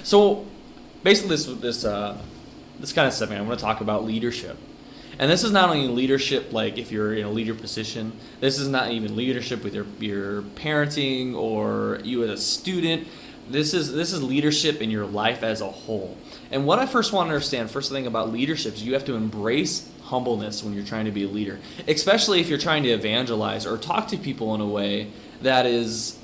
So basically, this kind of segment, I'm going to talk about leadership. And this is not only leadership, like if you're in a leader position. This is not even leadership with your parenting or you as a student. This is leadership in your life as a whole. And what I first want to understand, first thing about leadership, is you have to embrace humbleness when you're trying to be a leader, especially if you're trying to evangelize or talk to people in a way that is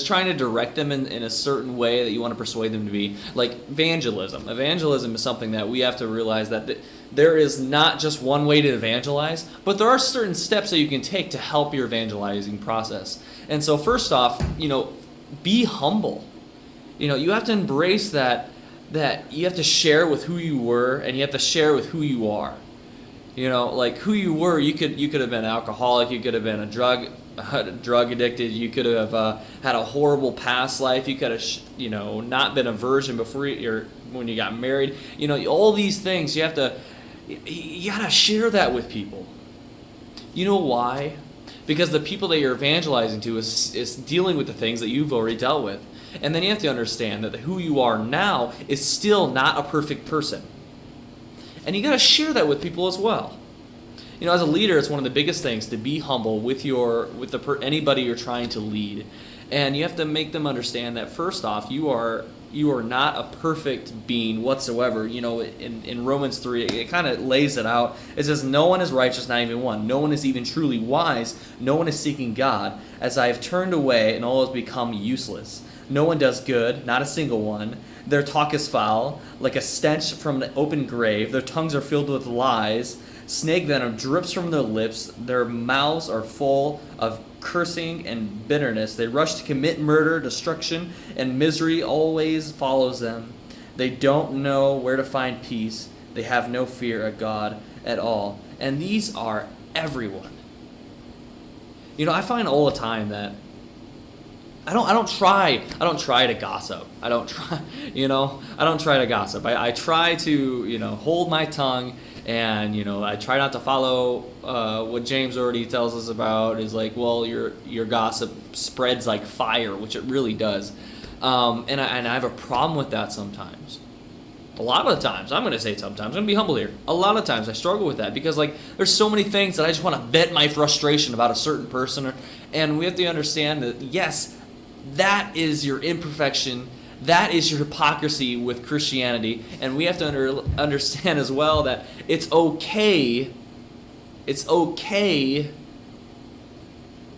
trying to direct them in a certain way that you want to persuade them to be. Like evangelism. Evangelism is something that we have to realize that there is not just one way to evangelize, but there are certain steps that you can take to help your evangelizing process. And so first off, be humble. You have to embrace that you have to share with who you were, and you have to share with who you are. Like who you were, you could have been an alcoholic, you could have been a drug addicted, you could have had a horrible past life, you could have not been a virgin before when you got married. All these things you gotta share that with people. You know why? Because the people that you're evangelizing to is dealing with the things that you've already dealt with. And then you have to understand that who you are now is still not a perfect person. And you got to share that with people as well. As a leader, it's one of the biggest things to be humble with anybody you're trying to lead. And you have to make them understand that first off, you are not a perfect being whatsoever. In Romans 3, it kind of lays it out. It says, no one is righteous, not even one. No one is even truly wise. No one is seeking God. As I have turned away, and all has become useless. No one does good, not a single one. Their talk is foul, like a stench from an open grave. Their tongues are filled with lies. Snake venom drips from their lips. Their mouths are full of cursing and bitterness. They rush to commit murder, destruction, and misery always follows them. They don't know where to find peace. They have no fear of God at all. And these are everyone. I find all the time that I don't try to gossip. I don't try to gossip. I try to, hold my tongue, and, I try not to follow what James already tells us about is like, well, your gossip spreads like fire, which it really does. And I have a problem with that sometimes. A lot of the times, I'm going to say sometimes, I'm going to be humble here. A lot of times I struggle with that because there's so many things that I just want to vent my frustration about a certain person. And we have to understand that, yes, that is your imperfection. That is your hypocrisy with Christianity. And we have to understand as well that it's okay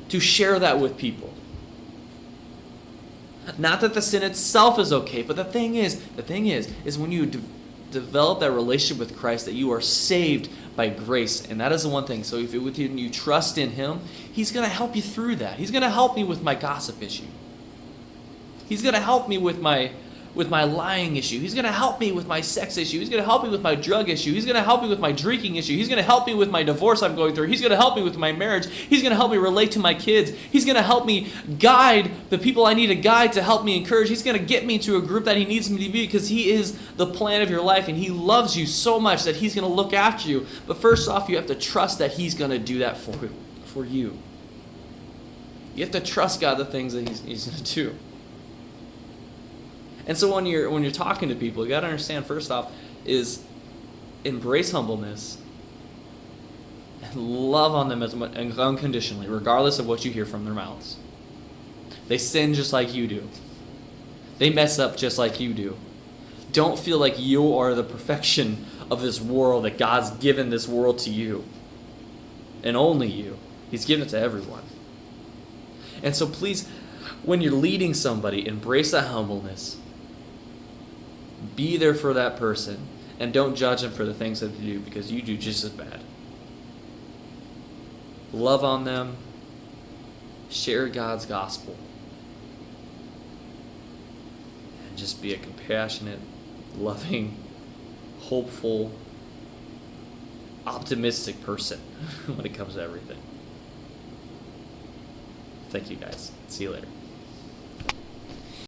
to share that with people. Not that the sin itself is okay, but the thing is when you develop that relationship with Christ, that you are saved by grace, and that is the one thing. So if you trust in Him, He's going to help you through that. He's going to help me with my gossip issue. He's going to help me with my lying issue. He's going to help me with my sex issue. He's going to help me with my drug issue. He's going to help me with my drinking issue. He's going to help me with my divorce I'm going through. He's going to help me with my marriage. He's going to help me relate to my kids. He's going to help me guide the people I need to guide, to help me encourage. He's going to get me to a group that He needs me to be, because He is the plan of your life, and He loves you so much that He's going to look after you. But first off, you have to trust that He's going to do that for you. You have to trust God the things that He's going to do. And so when you're talking to people, you got to understand, first off, is embrace humbleness and love on them as much, and unconditionally, regardless of what you hear from their mouths. They sin just like you do. They mess up just like you do. Don't feel like you are the perfection of this world, that God's given this world to you. And only you. He's given it to everyone. And so please, when you're leading somebody, embrace that humbleness. Be there for that person, and don't judge them for the things that they do, because you do just as bad. Love on them. Share God's gospel. And just be a compassionate, loving, hopeful, optimistic person when it comes to everything. Thank you guys. See you later.